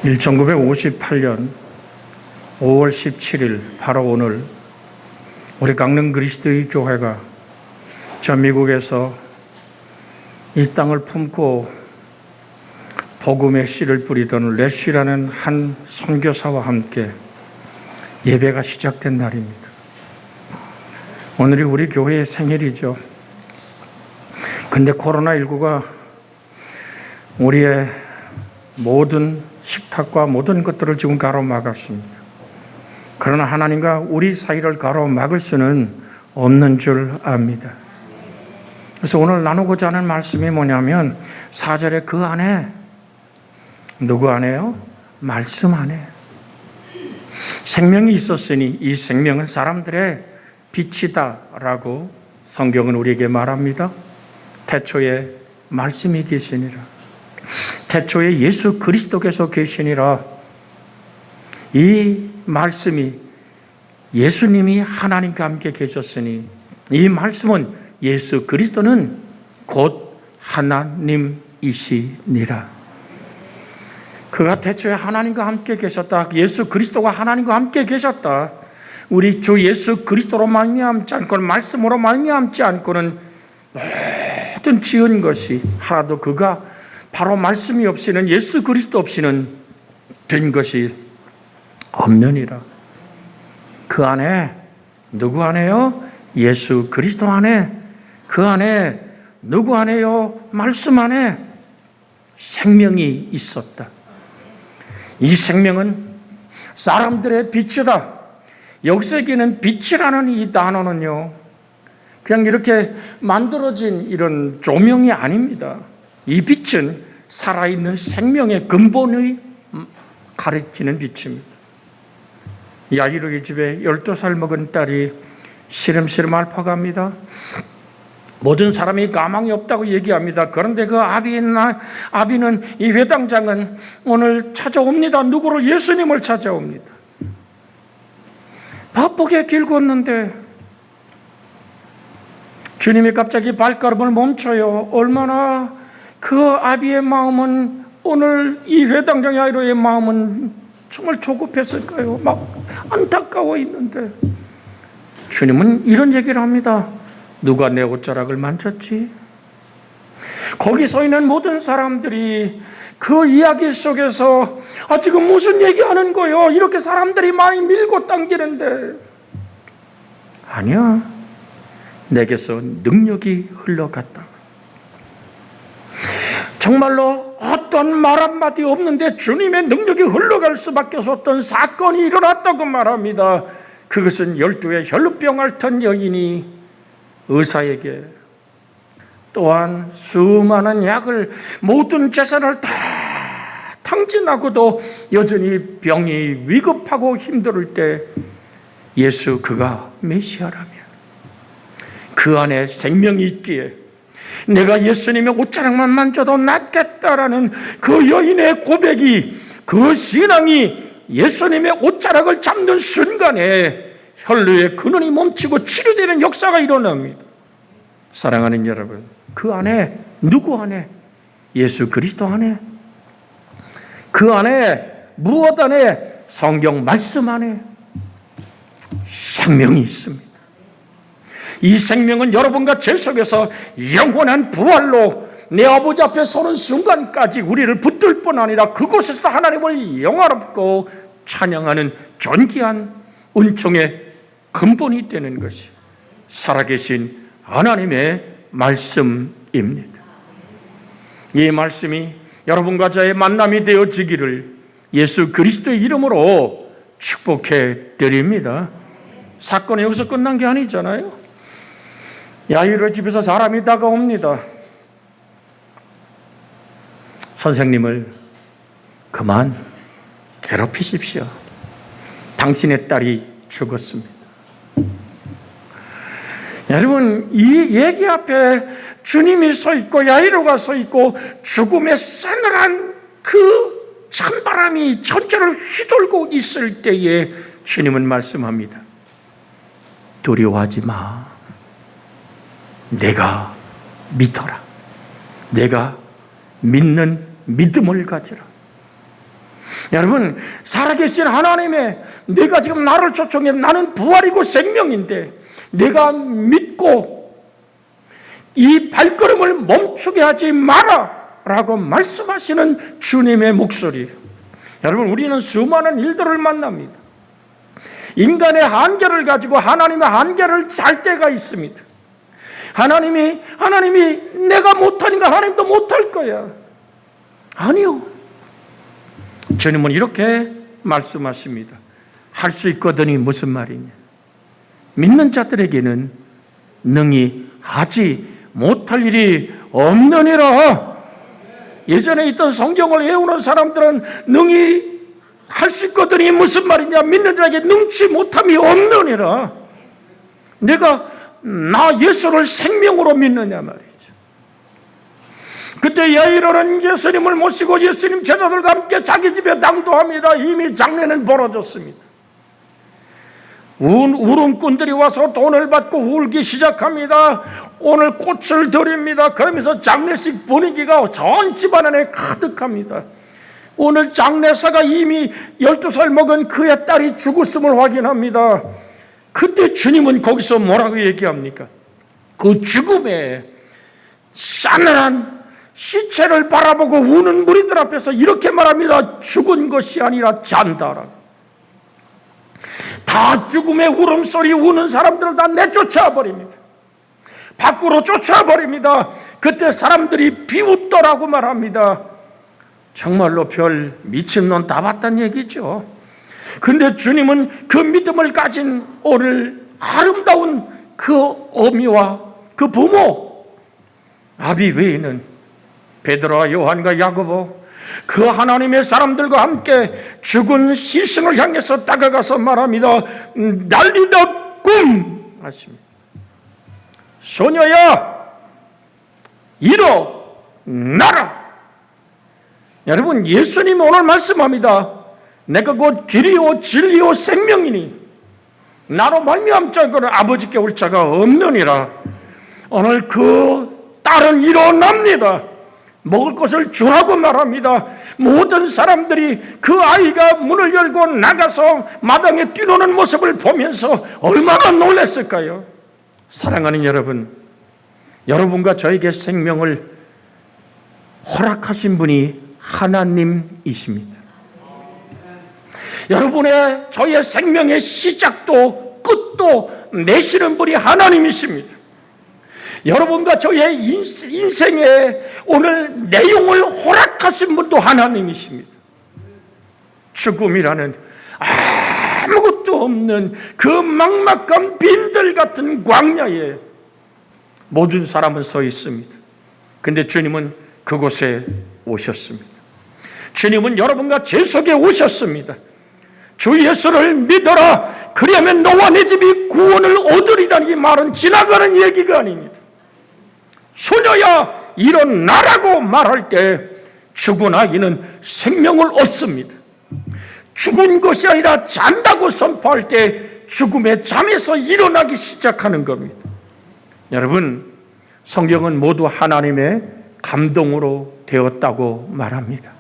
1958년 5월 17일 바로 오늘 우리 강릉 그리스도의 교회가 저 미국에서 이 땅을 품고 복음의 씨를 뿌리던 레쉬라는 한 선교사와 함께 예배가 시작된 날입니다. 오늘이 우리 교회의 생일이죠. 근데 코로나19가 우리의 모든 식탁과 모든 것들을 지금 가로막았습니다. 그러나 하나님과 우리 사이를 가로막을 수는 없는 줄 압니다. 그래서 오늘 나누고자 하는 말씀이 뭐냐면 4절에 그 안에 누구 안에요? 말씀 안에 생명이 있었으니 이 생명은 사람들의 빛이다라고 성경은 우리에게 말합니다. 태초에 말씀이 계시니라. 태초에 예수 그리스도께서 계시니라. 이 말씀이 예수님이 하나님과 함께 계셨으니 이 말씀은 예수 그리스도는 곧 하나님이시니라. 그가 태초에 하나님과 함께 계셨다. 예수 그리스도가 하나님과 함께 계셨다. 우리 주 예수 그리스도로 말미암지 않고는 말씀으로 말미암지 않고는 모든 지은 것이 하나도 그가 바로 말씀이 없이는 예수 그리스도 없이는 된 것이 없느니라. 그 안에 누구 안에요? 예수 그리스도 안에 그 안에 누구 안에요? 말씀 안에 생명이 있었다. 이 생명은 사람들의 빛이다. 여기서기는 빛이라는 이 단어는요, 그냥 이렇게 만들어진 이런 조명이 아닙니다. 이 빛은 살아있는 생명의 근본을 가리키는 빛입니다. 야이로의 집에 12살 먹은 딸이 시름시름 앓아갑니다. 모든 사람이 가망이 없다고 얘기합니다. 그런데 그 아비는 이 회당장은 오늘 찾아옵니다. 누구를? 예수님을 찾아옵니다. 바쁘게 길 걷는데 주님이 갑자기 발걸음을 멈춰요. 얼마나 그 아비의 마음은, 오늘 이 회당장 야이로의 마음은 정말 조급했을까요? 막 안타까워 있는데 주님은 이런 얘기를 합니다. 누가 내 옷자락을 만졌지? 거기 서 있는 모든 사람들이 그 이야기 속에서 지금 무슨 얘기하는 거요? 이렇게 사람들이 많이 밀고 당기는데 아니야. 내게서 능력이 흘러갔다. 정말로 어떤 말 한마디 없는데 주님의 능력이 흘러갈 수밖에 없었던 사건이 일어났다고 말합니다. 그것은 12의 혈루병 앓던 여인이 의사에게 또한 수많은 약을, 모든 재산을 다 탕진하고도 여전히 병이 위급하고 힘들 때 예수 그가 메시아라면 그 안에 생명이 있기에 내가 예수님의 옷자락만 만져도 낫겠다라는 그 여인의 고백이, 그 신앙이 예수님의 옷자락을 잡는 순간에 혈루의 근원이 멈추고 치료되는 역사가 일어납니다. 사랑하는 여러분, 그 안에 누구 안에? 예수 그리스도 안에, 그 안에 무엇 안에? 성경 말씀 안에 생명이 있습니다. 이 생명은 여러분과 제 속에서 영원한 부활로 내 아버지 앞에 서는 순간까지 우리를 붙들 뿐 아니라 그곳에서 하나님을 영화롭고 찬양하는 존귀한 은총의 근본이 되는 것이 살아계신 하나님의 말씀입니다. 이 말씀이 여러분과 저의 만남이 되어지기를 예수 그리스도의 이름으로 축복해 드립니다. 사건이 여기서 끝난 게 아니잖아요. 야이로 집에서 사람이 다가옵니다. 선생님을 그만 괴롭히십시오. 당신의 딸이 죽었습니다. 여러분, 이 얘기 앞에 주님이 서 있고 야이로가 서 있고 죽음의 싸늘한 그 찬바람이 전체를 휘돌고 있을 때에 주님은 말씀합니다. 두려워하지 마. 내가 믿어라. 내가 믿는 믿음을 가지라. 여러분, 살아계신 하나님의, 내가 지금 나를 초청해, 나는 부활이고 생명인데 내가 믿고 이 발걸음을 멈추게 하지 마라 라고 말씀하시는 주님의 목소리. 여러분, 우리는 수많은 일들을 만납니다. 인간의 한계를 가지고 하나님의 한계를 잘 때가 있습니다. 하나님이 내가 못하니까 하나님도 못할 거야. 아니요. 주님은 이렇게 말씀하십니다. 할 수 있거든이 무슨 말이냐? 믿는 자들에게는 능히 하지 못할 일이 없느니라. 예전에 있던 성경을 외우는 사람들은 능히 할 수 있거든이 무슨 말이냐? 믿는 자에게 능치 못함이 없느니라. 내가 나 예수를 생명으로 믿느냐 말이죠. 그때 야이로는 예수님을 모시고 예수님 제자들과 함께 자기 집에 당도합니다. 이미 장례는 벌어졌습니다. 울음꾼들이 와서 돈을 받고 울기 시작합니다. 오늘 꽃을 드립니다. 그러면서 장례식 분위기가 전 집안 안에 가득합니다. 오늘 장례사가 이미 12살 먹은 그의 딸이 죽었음을 확인합니다. 그때 주님은 거기서 뭐라고 얘기합니까? 그 죽음에 싸늘한 시체를 바라보고 우는 무리들 앞에서 이렇게 말합니다. 죽은 것이 아니라 잔다라. 다 죽음의 울음소리 우는 사람들을 다 내쫓아 버립니다. 밖으로 쫓아버립니다. 그때 사람들이 비웃더라고 말합니다. 정말로 별 미친놈 다 봤다는 얘기죠. 근데 주님은 그 믿음을 가진 오늘 아름다운 그 어미와 그 부모 아비 외에는 베드로와 요한과 야고보 그 하나님의 사람들과 함께 죽은 시신을 향해서 다가가서 말합니다. 난리다 꿈 하십니다. 소녀야 일어나라. 여러분, 예수님 오늘 말씀합니다. 내가 곧 길이요 진리요 생명이니 나로 말미암 자는 아버지께 올 자가 없느니라. 오늘 그 딸은 일어납니다. 먹을 것을 주라고 말합니다. 모든 사람들이 그 아이가 문을 열고 나가서 마당에 뛰노는 모습을 보면서 얼마나 놀랐을까요? 사랑하는 여러분, 여러분과 저에게 생명을 허락하신 분이 하나님이십니다. 여러분의 저의 생명의 시작도 끝도 내시는 분이 하나님이십니다. 여러분과 저의 인생의 오늘 내용을 허락하신 분도 하나님이십니다. 죽음이라는 아무것도 없는 그 막막한 빈들 같은 광야에 모든 사람은 서 있습니다. 근데 주님은 그곳에 오셨습니다. 주님은 여러분과 제 속에 오셨습니다. 주 예수를 믿어라. 그리하면 너와 내 집이 구원을 얻으리라는 이 말은 지나가는 얘기가 아닙니다. 소녀야 일어나라고 말할 때 죽은 아이는 생명을 얻습니다. 죽은 것이 아니라 잔다고 선포할 때 죽음의 잠에서 일어나기 시작하는 겁니다. 여러분, 성경은 모두 하나님의 감동으로 되었다고 말합니다.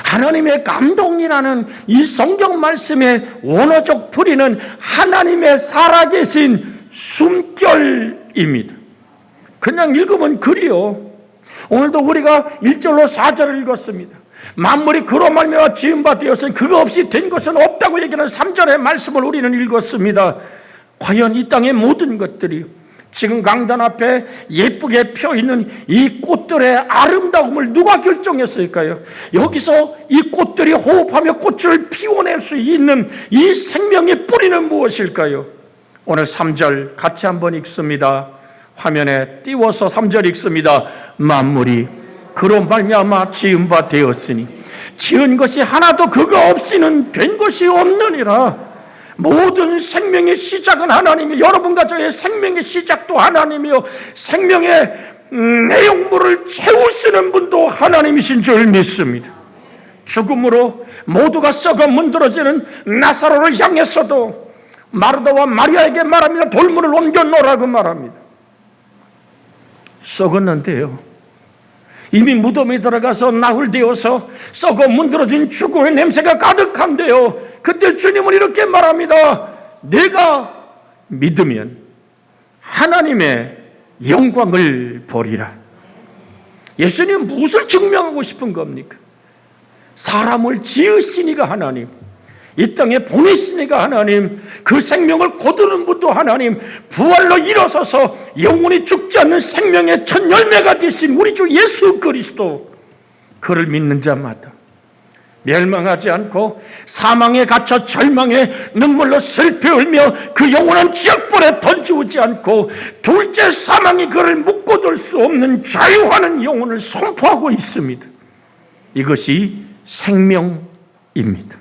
하나님의 감동이라는 이 성경 말씀의 원어적 풀이는 하나님의 살아계신 숨결입니다. 그냥 읽으면 글이요. 오늘도 우리가 1절로 4절을 읽었습니다. 만물이 그로 말미암아 지은 바 되었으니 그거 없이 된 것은 없다고 얘기하는 3절의 말씀을 우리는 읽었습니다. 과연 이 땅의 모든 것들이 지금 강단 앞에 예쁘게 펴있는 이 꽃들의 아름다움을 누가 결정했을까요? 여기서 이 꽃들이 호흡하며 꽃을 피워낼 수 있는 이 생명의 뿌리는 무엇일까요? 오늘 3절 같이 한번 읽습니다. 화면에 띄워서 3절 읽습니다. 만물이 그로 말미암아 지은 바 되었으니 지은 것이 하나도 그거 없이는 된 것이 없느니라. 모든 생명의 시작은 하나님이, 여러분과 저의 생명의 시작도 하나님이요 생명의 내용물을 채우시는 분도 하나님이신 줄 믿습니다. 죽음으로 모두가 썩어 문드러지는 나사로를 향해서도 마르다와 마리아에게 말합니다. 돌문을 옮겨 놓으라고 말합니다. 썩었는데요, 이미 무덤에 들어가서 나흘되어서 썩어 문드러진 죽음의 냄새가 가득한데요, 그때 주님은 이렇게 말합니다. 내가 믿으면 하나님의 영광을 보리라. 예수님 무엇을 증명하고 싶은 겁니까? 사람을 지으시니가 하나님, 이 땅에 보내시니가 하나님, 그 생명을 거두는 분도 하나님, 부활로 일어서서 영원히 죽지 않는 생명의 첫 열매가 되신 우리 주 예수 그리스도, 그를 믿는 자마다 멸망하지 않고 사망에 갇혀 절망에 눈물로 슬피 울며 그 영원한 지옥불에 던지우지 않고 둘째 사망이 그를 묶어둘 수 없는 자유하는 영혼을 선포하고 있습니다. 이것이 생명입니다.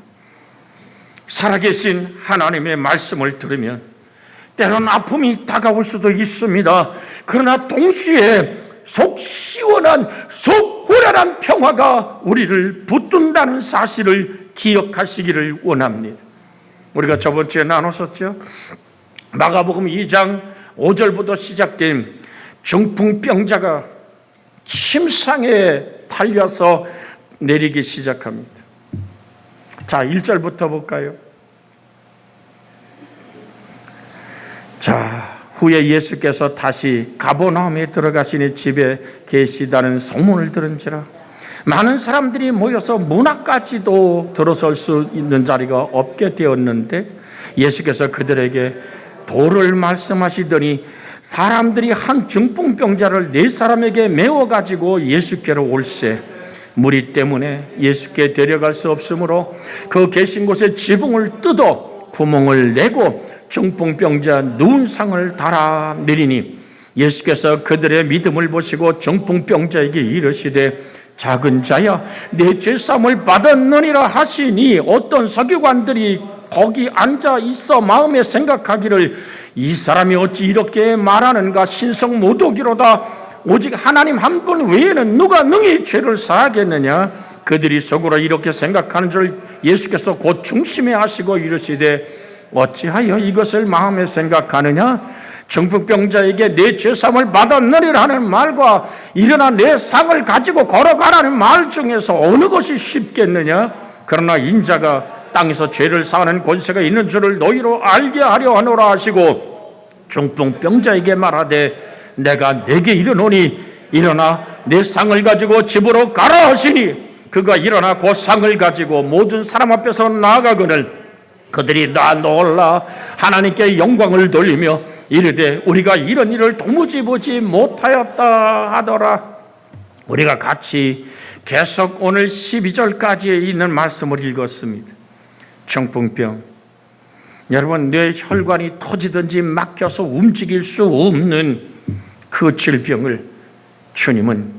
살아계신 하나님의 말씀을 들으면 때로는 아픔이 다가올 수도 있습니다. 그러나 동시에 속 시원한, 속 후련한 평화가 우리를 붙든다는 사실을 기억하시기를 원합니다. 우리가 저번 주에 나눴었죠. 마가복음 2장 5절부터 시작된 중풍병자가 침상에 달려서 내리기 시작합니다. 자, 1절부터 볼까요? 자, 후에 예수께서 다시 가버나움에 들어가시니 집에 계시다는 소문을 들은지라 많은 사람들이 모여서 문 앞까지도 들어설 수 있는 자리가 없게 되었는데 예수께서 그들에게 도를 말씀하시더니 사람들이 한 중풍병자를 4사람에게 메워가지고 예수께로 올세 무리 때문에 예수께 데려갈 수 없으므로 그 계신 곳에 지붕을 뜯어 구멍을 내고 중풍병자 누운 상을 달아 내리니 예수께서 그들의 믿음을 보시고 중풍병자에게 이르시되 작은 자야 내 죄사함을 받았느니라 하시니 어떤 서기관들이 거기 앉아 있어 마음에 생각하기를 이 사람이 어찌 이렇게 말하는가 신성 모독이로다 오직 하나님 한 분 외에는 누가 능히 죄를 사하겠느냐 그들이 속으로 이렇게 생각하는 줄 예수께서 곧 중심에 하시고 이르시되 어찌하여 이것을 마음에 생각하느냐 중풍병자에게 내 죄사함을 받았느니라 하는 말과 일어나 내 상을 가지고 걸어가라는 말 중에서 어느 것이 쉽겠느냐 그러나 인자가 땅에서 죄를 사하는 권세가 있는 줄을 너희로 알게 하려 하노라 하시고 중풍병자에게 말하되 내가 내게 이르노니 일어나 내 상을 가지고 집으로 가라 하시니 그가 일어나 그 상을 가지고 모든 사람 앞에서 나아가거늘 그들이 다 놀라 하나님께 영광을 돌리며 이르되 우리가 이런 일을 도무지 보지 못하였다 하더라. 우리가 같이 계속 오늘 12절까지 있는 말씀을 읽었습니다. 중풍병, 여러분 뇌 혈관이 터지든지 막혀서 움직일 수 없는 그 질병을 주님은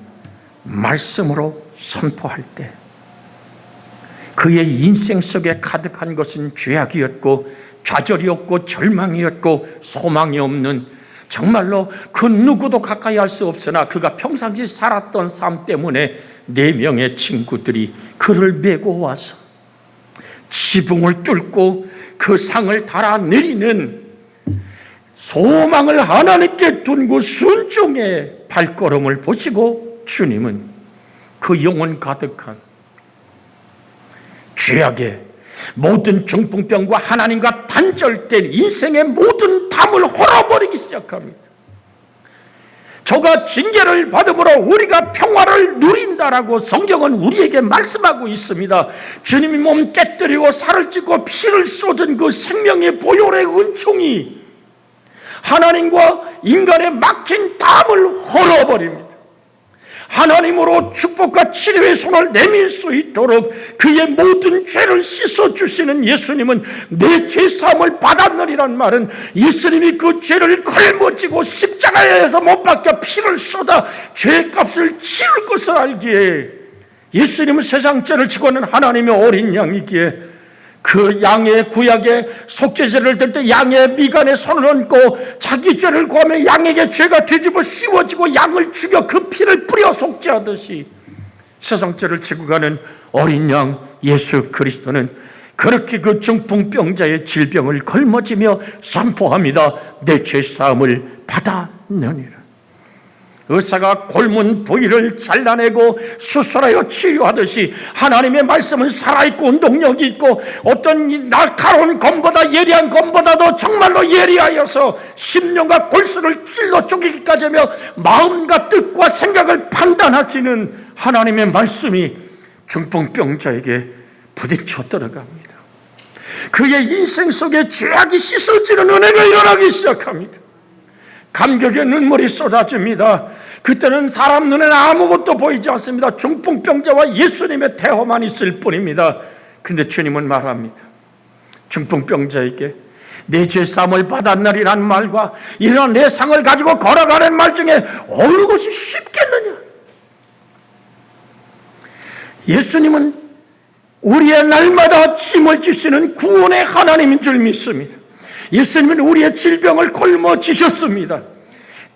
말씀으로 선포할 때 그의 인생 속에 가득한 것은 죄악이었고 좌절이었고 절망이었고 소망이 없는 정말로 그 누구도 가까이 할 수 없으나 그가 평상시 살았던 삶 때문에 4명의 친구들이 그를 메고 와서 지붕을 뚫고 그 상을 달아내리는 소망을 하나님께 둔 그 순종의 발걸음을 보시고 주님은 그 영혼 가득한 죄악의 모든 중풍병과 하나님과 단절된 인생의 모든 담을 헐어버리기 시작합니다. 저가 징계를 받음으로 우리가 평화를 누린다라고 성경은 우리에게 말씀하고 있습니다. 주님이 몸 깨뜨리고 살을 찢고 피를 쏟은 그 생명의 보혈의 은총이 하나님과 인간의 막힌 담을 헐어버립니다. 하나님으로 축복과 치료의 손을 내밀 수 있도록 그의 모든 죄를 씻어주시는 예수님은 내 죄사함을 받았느니란 말은 예수님이 그 죄를 걸머지고 십자가에서 못 박혀 피를 쏟아 죄값을 치를 것을 알기에 예수님은 세상 죄를 지고는 하나님의 어린 양이기에 그 양의 구약의 속죄제를 들 때 양의 미간에 손을 얹고 자기 죄를 구하며 양에게 죄가 뒤집어 씌워지고 양을 죽여 그 피를 뿌려 속죄하듯이 세상 죄를 지고 가는 어린 양 예수 그리스도는 그렇게 그 중풍병자의 질병을 걸머지며 선포합니다. 내 죄사함을 받았느니라. 의사가 골문 부위를 잘라내고 수술하여 치료하듯이 하나님의 말씀은 살아있고 운동력이 있고 어떤 날카로운 검보다 예리한 검보다도 정말로 예리하여서 심령과 골수를 찔러 쪼개기까지 하며 마음과 뜻과 생각을 판단하시는 하나님의 말씀이 중풍병자에게 부딪혀 들어갑니다. 그의 인생 속에 죄악이 씻어지는 은혜가 일어나기 시작합니다. 감격의 눈물이 쏟아집니다. 그때는 사람 눈에는 아무것도 보이지 않습니다. 중풍병자와 예수님의 대화만 있을 뿐입니다. 근데 주님은 말합니다. 중풍병자에게 내 죄사함을 받았느리란 말과 이런 내 상을 가지고 걸어가는 말 중에 어느 것이 쉽겠느냐? 예수님은 우리의 날마다 짐을 지시는 구원의 하나님인 줄 믿습니다. 예수님은 우리의 질병을 짊어지셨습니다.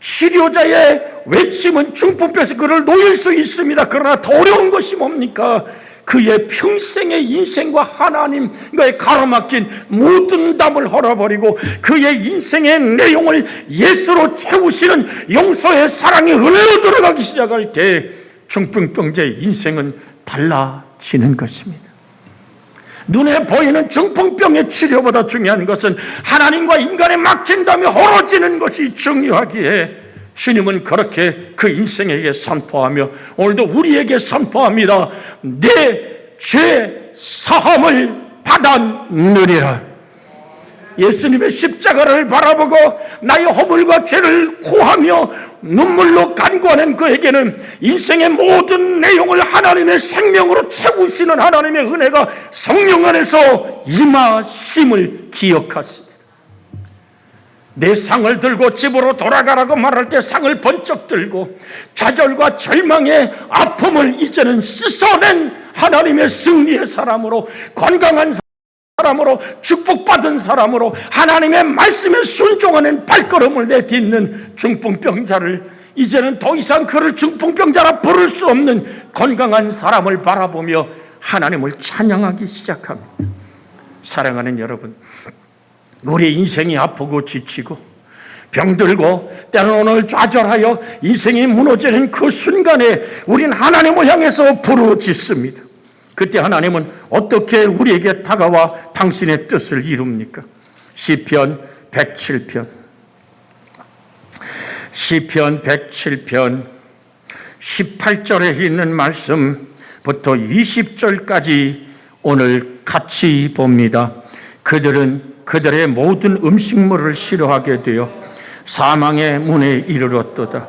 치료자의 외침은 중풍병에서 그를 놓일 수 있습니다. 그러나 더 어려운 것이 뭡니까? 그의 평생의 인생과 하나님과의 가로막힌 모든 담을 헐어버리고 그의 인생의 내용을 예수로 채우시는 용서의 사랑이 흘러들어가기 시작할 때 중풍병자의 인생은 달라지는 것입니다. 눈에 보이는 중풍병의 치료보다 중요한 것은 하나님과 인간의 막힌 담이 헐어지는 것이 중요하기에 주님은 그렇게 그 인생에게 선포하며 오늘도 우리에게 선포합니다. 내 죄 사함을 받았느니라. 예수님의 십자가를 바라보고 나의 허물과 죄를 고하며 눈물로 간구하는 그에게는 인생의 모든 내용을 하나님의 생명으로 채우시는 하나님의 은혜가 성령 안에서 임하심을 기억하십니다. 내 상을 들고 집으로 돌아가라고 말할 때 상을 번쩍 들고 좌절과 절망의 아픔을 이제는 씻어낸 하나님의 승리의 사람으로, 건강한 사람으로, 축복받은 사람으로 하나님의 말씀에 순종하는 발걸음을 내딛는 중풍병자를 이제는 더 이상 그를 중풍병자라 부를 수 없는 건강한 사람을 바라보며 하나님을 찬양하기 시작합니다. 사랑하는 여러분, 우리 인생이 아프고 지치고 병들고 때로는 오늘 좌절하여 인생이 무너지는 그 순간에 우린 하나님을 향해서 부르짖습니다. 그때 하나님은 어떻게 우리에게 다가와 당신의 뜻을 이룹니까? 시편 107편 18절에 있는 말씀부터 20절까지 오늘 같이 봅니다. 그들은 그들의 모든 음식물을 싫어하게 되어 사망의 문에 이르렀도다.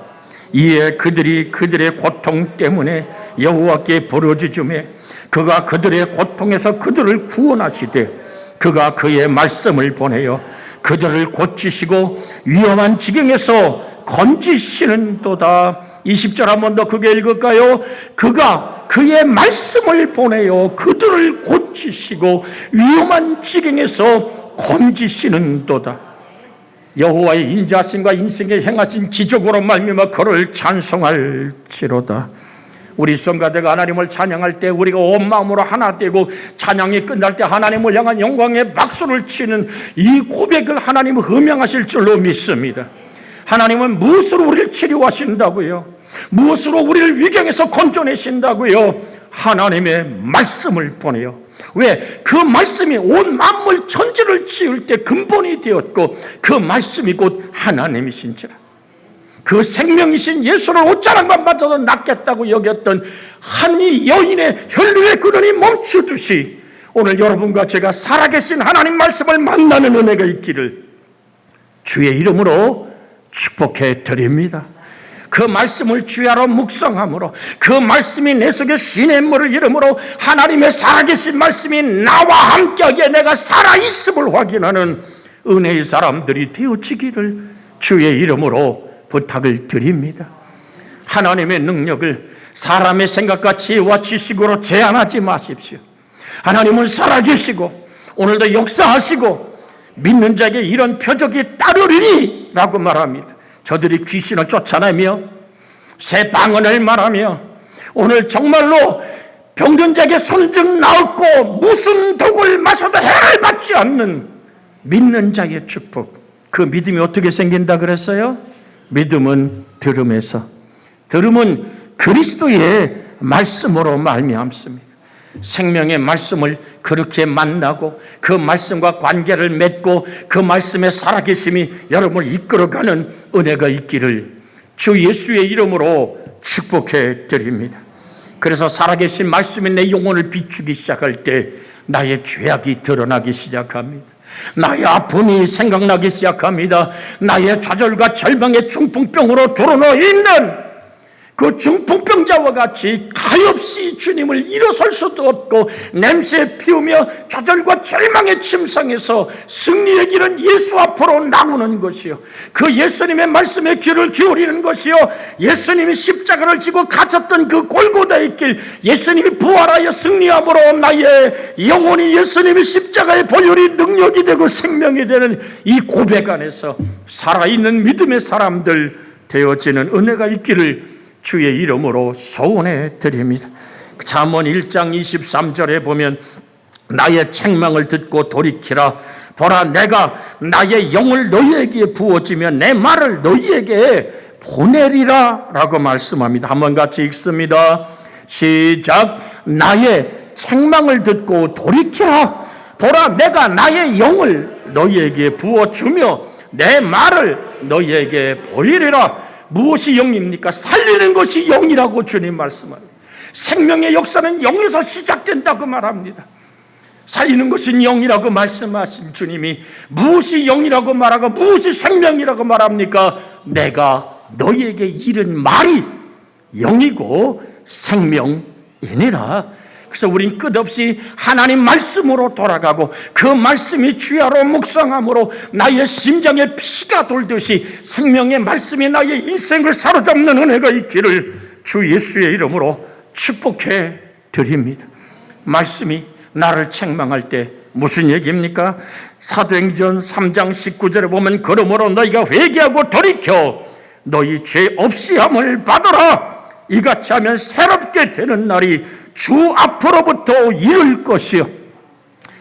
이에 그들이 그들의 고통 때문에 여호와께 부르짖으며 그가 그들의 고통에서 그들을 구원하시되 그가 그의 말씀을 보내어 그들을 고치시고 위험한 지경에서 건지시는도다. 20절 한 번 더 크게 읽을까요? 그가 그의 말씀을 보내어 그들을 고치시고 위험한 지경에서 건지시는도다. 여호와의 인자하심과 인생에 행하신 기적으로 말미암아 그를 찬송할지로다. 우리 성가대가 하나님을 찬양할 때 우리가 온 마음으로 하나 되고 찬양이 끝날 때 하나님을 향한 영광의 박수를 치는 이 고백을 하나님은 음행하실 줄로 믿습니다. 하나님은 무엇으로 우리를 치료하신다고요? 무엇으로 우리를 위경에서 건져내신다고요? 하나님의 말씀을 보내요. 왜? 그 말씀이 온 만물 천지를 지을 때 근본이 되었고 그 말씀이 곧 하나님이신지라. 그 생명이신 예수를 옷자락만 맞아도 낫겠다고 여겼던 한 이 여인의 혈류의 근원이 멈추듯이 오늘 여러분과 제가 살아계신 하나님 말씀을 만나는 은혜가 있기를 주의 이름으로 축복해 드립니다. 그 말씀을 주야로 묵상함으로 그 말씀이 내 속에 시냇물을 이름으로 하나님의 살아계신 말씀이 나와 함께하기에 내가 살아있음을 확인하는 은혜의 사람들이 되어지기를 주의 이름으로 부탁을 드립니다. 하나님의 능력을 사람의 생각과 지혜와 지식으로 제한하지 마십시오. 하나님은 살아계시고 오늘도 역사하시고 믿는 자에게 이런 표적이 따르리니 라고 말합니다. 저들이 귀신을 쫓아내며 새 방언을 말하며 오늘 정말로 병든 자에게 선증 나왔고 무슨 독을 마셔도 해를 받지 않는 믿는 자의 축복. 그 믿음이 어떻게 생긴다 그랬어요? 믿음은 들음에서, 들음은 그리스도의 말씀으로 말미암습니다. 생명의 말씀을 그렇게 만나고 그 말씀과 관계를 맺고 그 말씀의 살아계심이 여러분을 이끌어가는 은혜가 있기를 주 예수의 이름으로 축복해 드립니다. 그래서 살아계신 말씀이 내 영혼을 비추기 시작할 때 나의 죄악이 드러나기 시작합니다. 나의 아픔이 생각나기 시작합니다. 나의 좌절과 절망의 중풍병으로 드러나 있는 그 중풍병자와 같이 가엾이 주님을 일어설 수도 없고 냄새 피우며 좌절과 절망의 침상에서 승리의 길은 예수 앞으로 나오는 것이요, 그 예수님의 말씀에 귀를 기울이는 것이요, 예수님이 십자가를 지고 갇혔던 그 골고다의 길, 예수님이 부활하여 승리함으로 나의 영혼이 예수님의 십자가의 보혈이 능력이 되고 생명이 되는 이 고백 안에서 살아있는 믿음의 사람들 되어지는 은혜가 있기를 주의 이름으로 소원해 드립니다. 잠언 1장 23절에 보면 나의 책망을 듣고 돌이키라. 보라, 내가 나의 영을 너희에게 부어주며 내 말을 너희에게 보내리라 라고 말씀합니다. 한번 같이 읽습니다. 시작. 나의 책망을 듣고 돌이키라. 보라, 내가 나의 영을 너희에게 부어주며 내 말을 너희에게 보이리라. 무엇이 영입니까? 살리는 것이 영이라고 주님 말씀합니다. 생명의 역사는 영에서 시작된다고 말합니다. 살리는 것은 영이라고 말씀하신 주님이 무엇이 영이라고 말하고 무엇이 생명이라고 말합니까? 내가 너희에게 이른 말이 영이고 생명이니라. 그래서 우린 끝없이 하나님 말씀으로 돌아가고 그 말씀이 주야로 묵상함으로 나의 심장에 피가 돌듯이 생명의 말씀이 나의 인생을 사로잡는 은혜가 있기를 주 예수의 이름으로 축복해 드립니다. 말씀이 나를 책망할 때 무슨 얘기입니까? 사도행전 3장 19절에 보면 그러므로 너희가 회개하고 돌이켜 너희 죄 없이 함을 받아라. 이같이 하면 새롭게 되는 날이 주 앞으로부터 이를 것이요.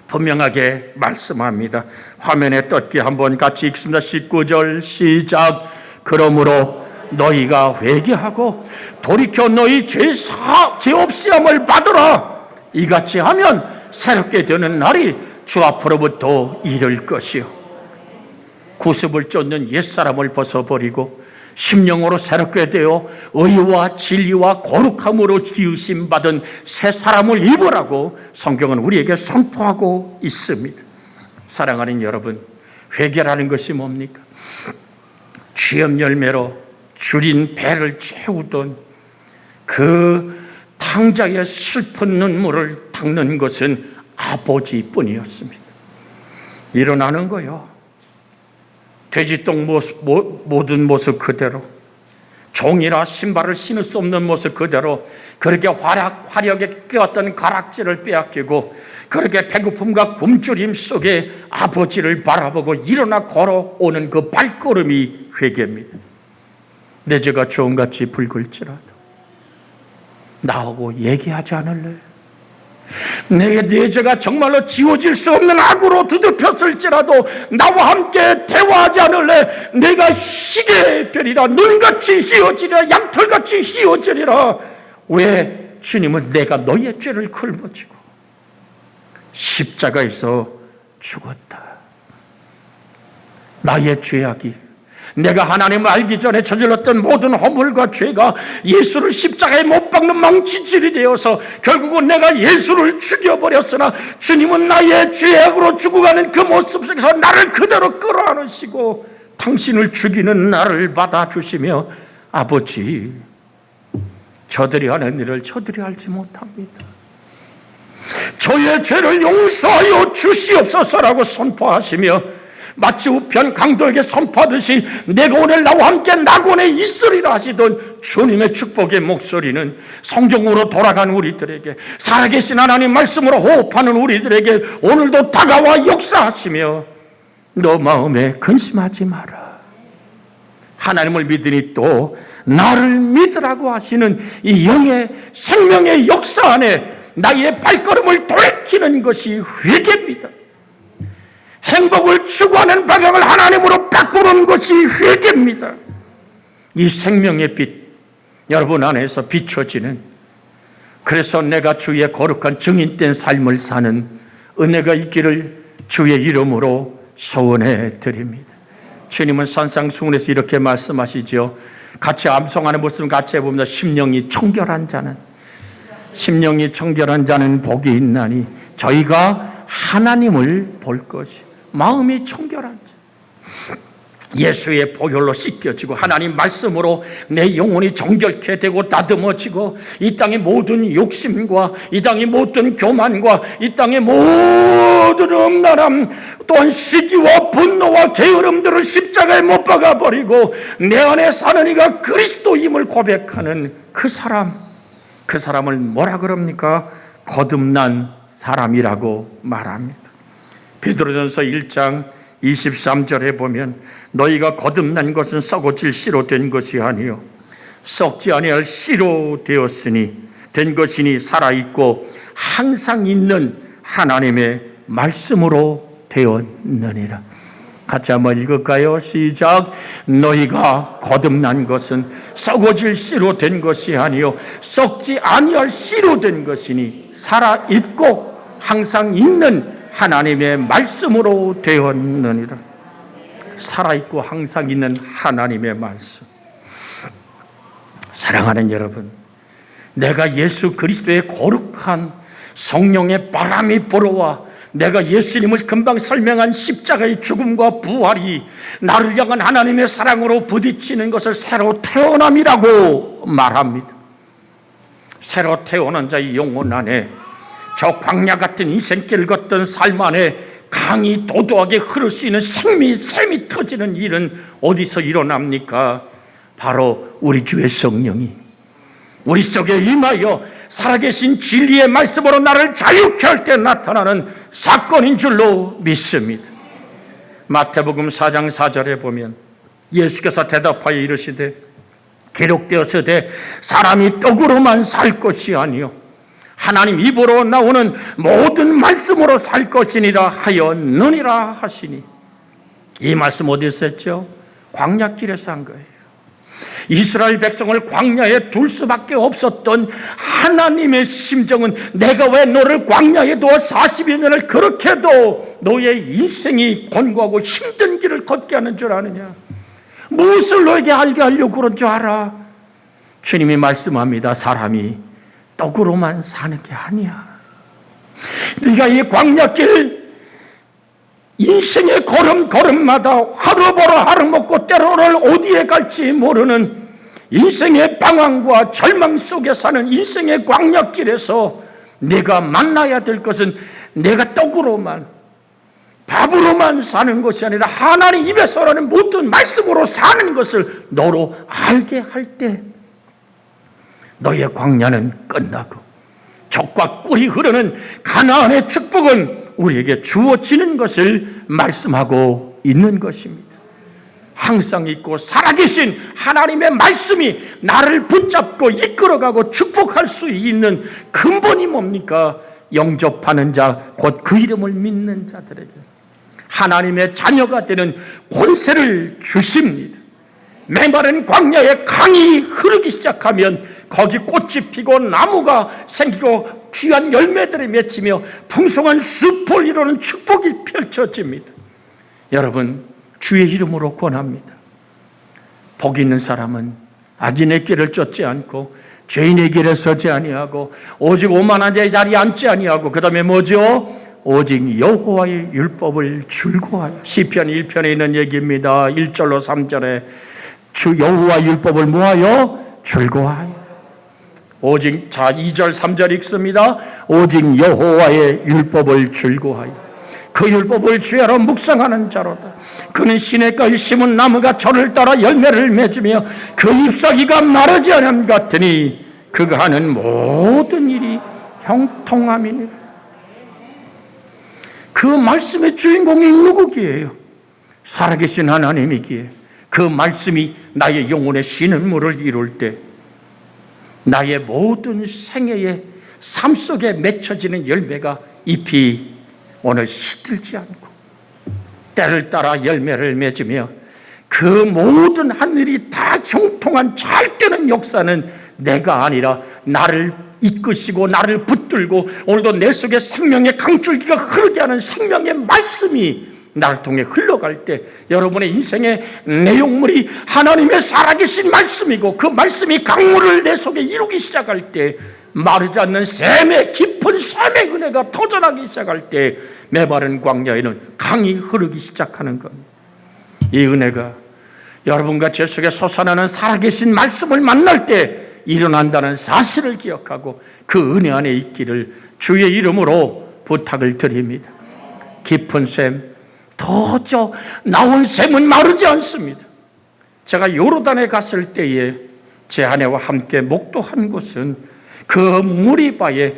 분명하게 말씀합니다. 화면에 떴게 한번 같이 읽습니다. 19절 시작. 그러므로 너희가 회개하고 돌이켜 너희 죄 없이 함을 받으라. 이같이 하면 새롭게 되는 날이 주 앞으로부터 이를 것이요. 구습을 쫓는 옛사람을 벗어버리고 심령으로 새롭게 되어 의와 진리와 거룩함으로 지으심 받은 새 사람을 입으라고 성경은 우리에게 선포하고 있습니다. 사랑하는 여러분, 회개라는 것이 뭡니까? 취업 열매로 줄인 배를 채우던 그 탕자의 슬픈 눈물을 닦는 것은 아버지뿐이었습니다. 일어나는 거요. 돼지똥 모든 모습 그대로, 종이나 신발을 신을 수 없는 모습 그대로, 그렇게 화력에 끼었던 가락지를 빼앗기고 그렇게 배고픔과 굶주림 속에 아버지를 바라보고 일어나 걸어오는 그 발걸음이 회개입니다. 내 죄가 주홍같이 붉을지라도 나하고 얘기하지 않을래? 내 죄가 정말로 지워질 수 없는 악으로 뒤덮였을지라도 나와 함께 대화하지 않을래? 내가 희게 되리라. 눈같이 희어지리라. 양털같이 희어지리라. 왜? 주님은 내가 너의 죄를 걸머지고 십자가에서 죽었다. 나의 죄악이, 내가 하나님을 알기 전에 저질렀던 모든 허물과 죄가 예수를 십자가에 못 박는 망치질이 되어서 결국은 내가 예수를 죽여버렸으나 주님은 나의 죄악으로 죽어가는 그 모습 속에서 나를 그대로 끌어안으시고 당신을 죽이는 나를 받아주시며 아버지, 저들이 하는 일을 저들이 알지 못합니다. 저의 죄를 용서하여 주시옵소서라고 선포하시며 마치 우편 강도에게 선포하듯이 내가 오늘 나와 함께 낙원에 있으리라 하시던 주님의 축복의 목소리는 성경으로 돌아간 우리들에게, 살아계신 하나님 말씀으로 호흡하는 우리들에게 오늘도 다가와 역사하시며 너 마음에 근심하지 마라. 하나님을 믿으니 또 나를 믿으라고 하시는 이 영의 생명의 역사 안에 나의 발걸음을 돌이키는 것이 회개입니다. 행복을 추구하는 방향을 하나님으로 바꾸는 것이 회개입니다. 이 생명의 빛, 여러분 안에서 비춰지는, 그래서 내가 주의 거룩한 증인된 삶을 사는 은혜가 있기를 주의 이름으로 소원해 드립니다. 주님은 산상수훈에서 이렇게 말씀하시죠. 같이 암송하는 모습을 같이 해봅니다. 심령이 청결한 자는 복이 있나니 저희가 하나님을 볼 것이. 마음이 청결한 자, 예수의 보혈로 씻겨지고 하나님 말씀으로 내 영혼이 정결케 되고 다듬어지고, 이 땅의 모든 욕심과 이 땅의 모든 교만과 이 땅의 모든 음란함, 또한 시기와 분노와 게으름들을 십자가에 못 박아 버리고 내 안에 사는 이가 그리스도임을 고백하는 그 사람을 뭐라 그럽니까? 거듭난 사람이라고 말합니다. 베드로전서 1장 23절에 보면 너희가 거듭난 것은 썩어질 씨로 된 것이 아니요 썩지 아니할 씨로 된 것이니 살아있고 항상 있는 하나님의 말씀으로 되었느니라. 같이 한번 읽을까요? 시작. 너희가 거듭난 것은 썩어질 씨로 된 것이 아니요 썩지 아니할 씨로 된 것이니 살아있고 항상 있는 하나님의 말씀으로 되었느니라. 살아있고 항상 있는 하나님의 말씀. 사랑하는 여러분, 내가 예수 그리스도의 거룩한 성령의 바람이 불어와 내가 예수님을 금방 설명한 십자가의 죽음과 부활이 나를 향한 하나님의 사랑으로 부딪히는 것을 새로 태어남이라고 말합니다. 새로 태어난 자의 영혼 안에, 저 광야 같은 인생길을 걷던 삶 안에 강이 도도하게 흐를 수 있는 샘이 터지는 일은 어디서 일어납니까? 바로 우리 주의 성령이 우리 속에 임하여 살아계신 진리의 말씀으로 나를 자유케 할 때 나타나는 사건인 줄로 믿습니다. 마태복음 4장 4절에 보면 예수께서 대답하여 이르시되 기록되었으되 사람이 떡으로만 살 것이 아니요 하나님 입으로 나오는 모든 말씀으로 살 것이니라 하였느니라 하시니, 이 말씀 어디서 했죠? 광야길에서 한 거예요. 이스라엘 백성을 광야에 둘 수밖에 없었던 하나님의 심정은 내가 왜 너를 광야에 두어 40여 년을 그렇게 해도 너의 인생이 곤고하고 힘든 길을 걷게 하는 줄 아느냐? 무엇을 너에게 알게 하려고 그런 줄 알아? 주님이 말씀합니다. 사람이 떡으로만 사는 게 아니야. 네가 이 광야길 인생의 걸음걸음마다 하루 벌어 하루 먹고 때로는 어디에 갈지 모르는 인생의 방황과 절망 속에 사는 인생의 광야길에서 내가 만나야 될 것은 내가 떡으로만, 밥으로만 사는 것이 아니라 하나님 입에서 나는 모든 말씀으로 사는 것을 너로 알게 할 때 너의 광야는 끝나고 젖과 꿀이 흐르는 가나안의 축복은 우리에게 주어지는 것을 말씀하고 있는 것입니다. 항상 있고 살아계신 하나님의 말씀이 나를 붙잡고 이끌어가고 축복할 수 있는 근본이 뭡니까? 영접하는 자, 곧 그 이름을 믿는 자들에게 하나님의 자녀가 되는 권세를 주십니다. 메마른 광야에 강이 흐르기 시작하면 거기 꽃이 피고 나무가 생기고 귀한 열매들이 맺히며 풍성한 숲을 이루는 축복이 펼쳐집니다. 여러분, 주의 이름으로 권합니다. 복 있는 사람은 악인의 길을 쫓지 않고 죄인의 길에 서지 아니하고 오직 오만한 자의 자리에 앉지 아니하고, 그 다음에 뭐죠? 오직 여호와의 율법을 줄고하여. 시편 1편에 있는 얘기입니다. 1절로 3절에 주 여호와의 율법을 모아요 줄고하여. 오직, 자 2절 3절 읽습니다. 오직 여호와의 율법을 줄고하여 그 율법을 주야로 묵상하는 자로다. 그는 시냇가에 심은 나무가 저를 따라 열매를 맺으며 그 잎사귀가 마르지 않음 같으니 그가 하는 모든 일이 형통함이니라. 그 말씀의 주인공이 누구기에요? 살아계신 하나님이기에 그 말씀이 나의 영혼에 쉬는 물을 이룰 때 나의 모든 생애의 삶 속에 맺혀지는 열매가 잎이 오늘 시들지 않고 때를 따라 열매를 맺으며 그 모든 하늘이 다 형통한 잘 되는 역사는 내가 아니라 나를 이끄시고 나를 붙들고 오늘도 내 속에 생명의 강줄기가 흐르게 하는 생명의 말씀이 나를 통해 흘러갈 때 여러분의 인생의 내용물이 하나님의 살아계신 말씀이고 그 말씀이 강물을 내 속에 이루기 시작할 때 마르지 않는 샘의 깊은 샘의 은혜가 터져나기 시작할 때 메마른 광야에는 강이 흐르기 시작하는 겁니다. 이 은혜가 여러분과 제 속에 솟아나는 살아계신 말씀을 만날 때 일어난다는 사실을 기억하고 그 은혜 안에 있기를 주의 이름으로 부탁을 드립니다. 깊은 샘, 더 나온 샘은 마르지 않습니다. 제가 요르단에 갔을 때에 제 아내와 함께 목도한 곳은 그 무리바에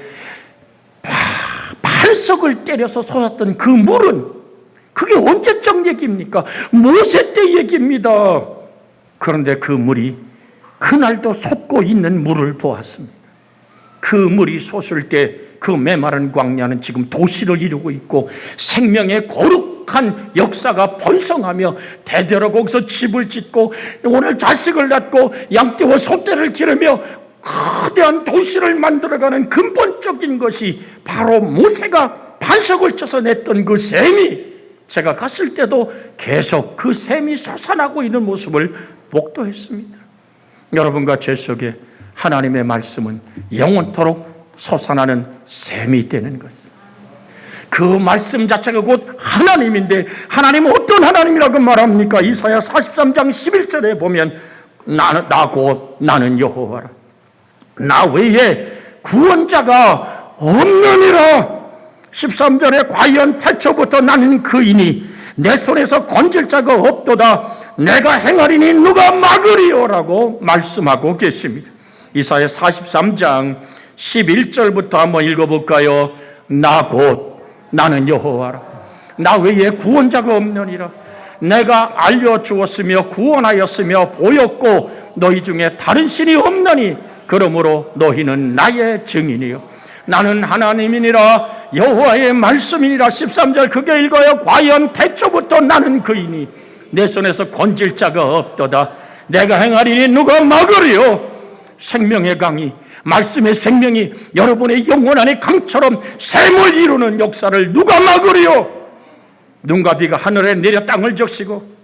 반석을 때려서 솟았던 그 물은 그게 언제적 얘기입니까? 모세 때 얘기입니다. 그런데 그 물이 그날도 솟고 있는 물을 보았습니다. 그 물이 솟을 때 그 메마른 광야는 지금 도시를 이루고 있고 생명의 거룩한 역사가 번성하며 대대로 거기서 집을 짓고 오늘 자식을 낳고 양떼와 소떼를 기르며 거대한 도시를 만들어가는 근본적인 것이 바로 모세가 반석을 쳐서 냈던 그 샘이 제가 갔을 때도 계속 그 샘이 솟아나고 있는 모습을 목도했습니다. 여러분과 제 속에 하나님의 말씀은 영원토록 솟아나는 샘이 되는 것. 그 말씀 자체가 곧 하나님인데 하나님은 어떤 하나님이라고 말합니까? 이사야 43장 11절에 보면 나 곧 나는 여호와라. 나 외에 구원자가 없느니라. 13절에 과연 태초부터 나는 그이니 내 손에서 건질 자가 없도다. 내가 행하리니 누가 막으리요라고 말씀하고 계십니다. 이사야 43장 11절부터 한번 읽어볼까요? 나 곧 나는 여호와라. 나 외에 구원자가 없느니라. 내가 알려주었으며 구원하였으며 보였고 너희 중에 다른 신이 없느니 그러므로 너희는 나의 증인이요 나는 하나님이니라 여호와의 말씀이니라. 13절 그게 읽어요. 과연 태초부터 나는 그이니 내 손에서 건질 자가 없도다. 내가 행하리니 누가 막으리요. 생명의 강이 말씀의 생명이 여러분의 영혼 안에 강처럼 샘을 이루는 역사를 누가 막으리요. 눈과 비가 하늘에 내려 땅을 적시고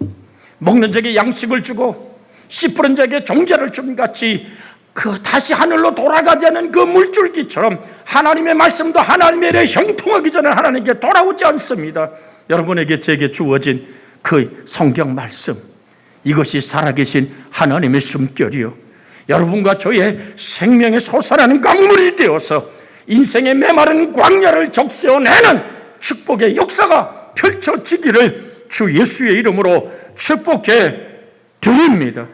먹는 자에게 양식을 주고 씨 뿌린 자에게 종자를 준 같이 그 다시 하늘로 돌아가지 않는 그 물줄기처럼 하나님의 말씀도 하나님의 일에 형통하기 전에 하나님께 돌아오지 않습니다. 여러분에게 제게 주어진 그 성경 말씀, 이것이 살아계신 하나님의 숨결이요 여러분과 저의 생명에 솟아나는 강물이 되어서 인생의 메마른 광야를 적세어내는 축복의 역사가 펼쳐지기를 주 예수의 이름으로 축복해 드립니다.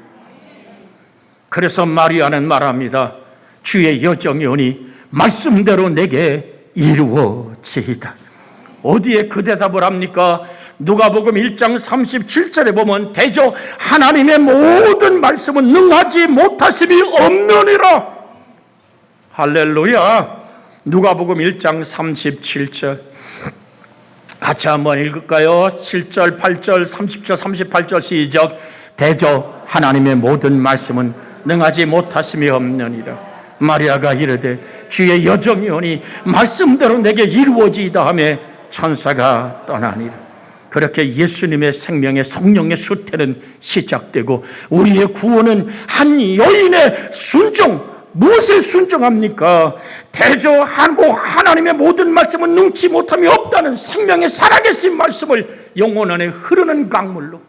그래서 마리아는 말합니다. 주의 여정이 오니 말씀대로 내게 이루어지이다. 어디에 그 대답을 합니까? 누가복음 1장 37절에 보면 대저 하나님의 모든 말씀은 능하지 못하심이 없느니라. 할렐루야. 누가복음 1장 37절 같이 한번 읽을까요? 7절, 8절, 30절, 38절 시작. 대저 하나님의 모든 말씀은 능하지 못하심이 없느니라. 마리아가 이르되 주의 여정이 오니 말씀대로 내게 이루어지이다 하며 천사가 떠나니라. 그렇게 예수님의 생명의 성령의 수태는 시작되고 우리의 구원은 한 여인의 순종, 무엇에 순종합니까? 대저하고 하나님의 모든 말씀은 능치 못함이 없다는 생명의 살아계신 말씀을 영혼 안에 흐르는 강물로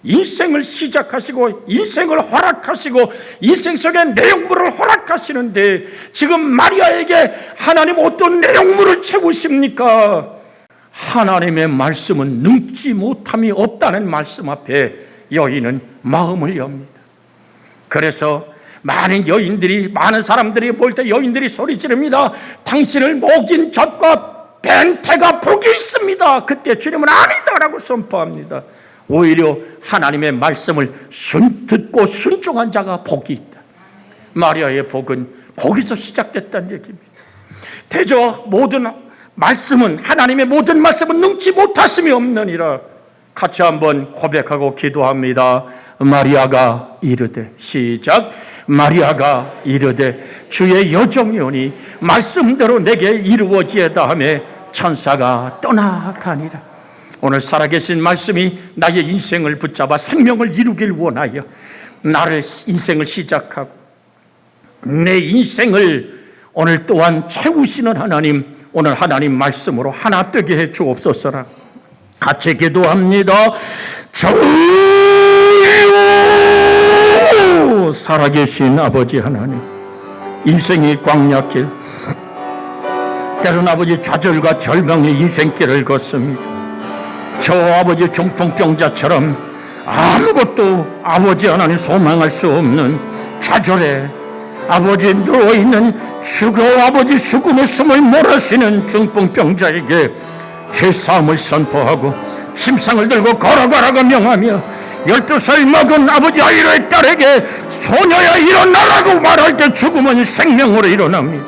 인생을 시작하시고 인생을 허락하시고 인생 속의 내용물을 허락하시는데 지금 마리아에게 하나님 어떤 내용물을 채우십니까? 하나님의 말씀은 능지 못함이 없다는 말씀 앞에 여인은 마음을 엽니다. 그래서 많은 사람들이 볼 때 여인들이 소리 지릅니다. 당신을 먹인 젖과 벤태가 복이 있습니다. 그때 주님은 아니다라고 선포합니다. 오히려 하나님의 말씀을 듣고 순종한 자가 복이 있다. 마리아의 복은 거기서 시작됐다는 얘기입니다. 대저 모든 말씀은 하나님의 모든 말씀은 능치 못하심이 없느니라. 같이 한번 고백하고 기도합니다. 마리아가 이르되, 시작. 마리아가 이르되 주의 여정이오니 말씀대로 내게 이루어지에다 하며 천사가 떠나가니라. 오늘 살아계신 말씀이 나의 인생을 붙잡아 생명을 이루길 원하여 나를 인생을 시작하고 내 인생을 오늘 또한 채우시는 하나님, 오늘 하나님 말씀으로 하나 되게 해 주옵소서라. 같이 기도합니다. 주여, 살아계신 아버지 하나님, 인생이 광야길, 때론 아버지 좌절과 절망의 인생길을 걷습니다. 저 아버지 중풍병자처럼 아무것도 아버지 하나님 소망할 수 없는 좌절에 아버지 누워있는 아버지 죽음의 숨을 몰아쉬는 중풍병자에게 죄사함을 선포하고 침상을 들고 걸어가라고 명하며 12살 먹은 아버지 아이로의 딸에게 소녀야 일어나라고 말할 때 죽음은 생명으로 일어납니다.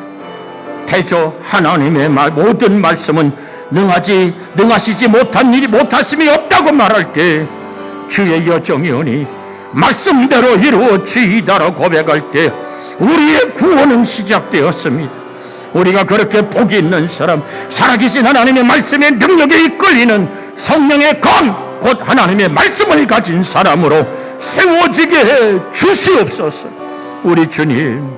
대저 하나님의 모든 말씀은 능하시지 못한 일이 못하심이 없다고 말할 때 주의 여정이오니 말씀대로 이루어지이다라고 고백할 때 우리의 구원은 시작되었습니다. 우리가 그렇게 복이 있는 사람, 살아계신 하나님의 말씀의 능력에 이끌리는 성령의 검, 곧 하나님의 말씀을 가진 사람으로 세워지게 해 주시옵소서. 우리 주님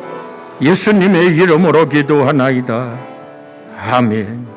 예수님의 이름으로 기도하나이다. 아멘.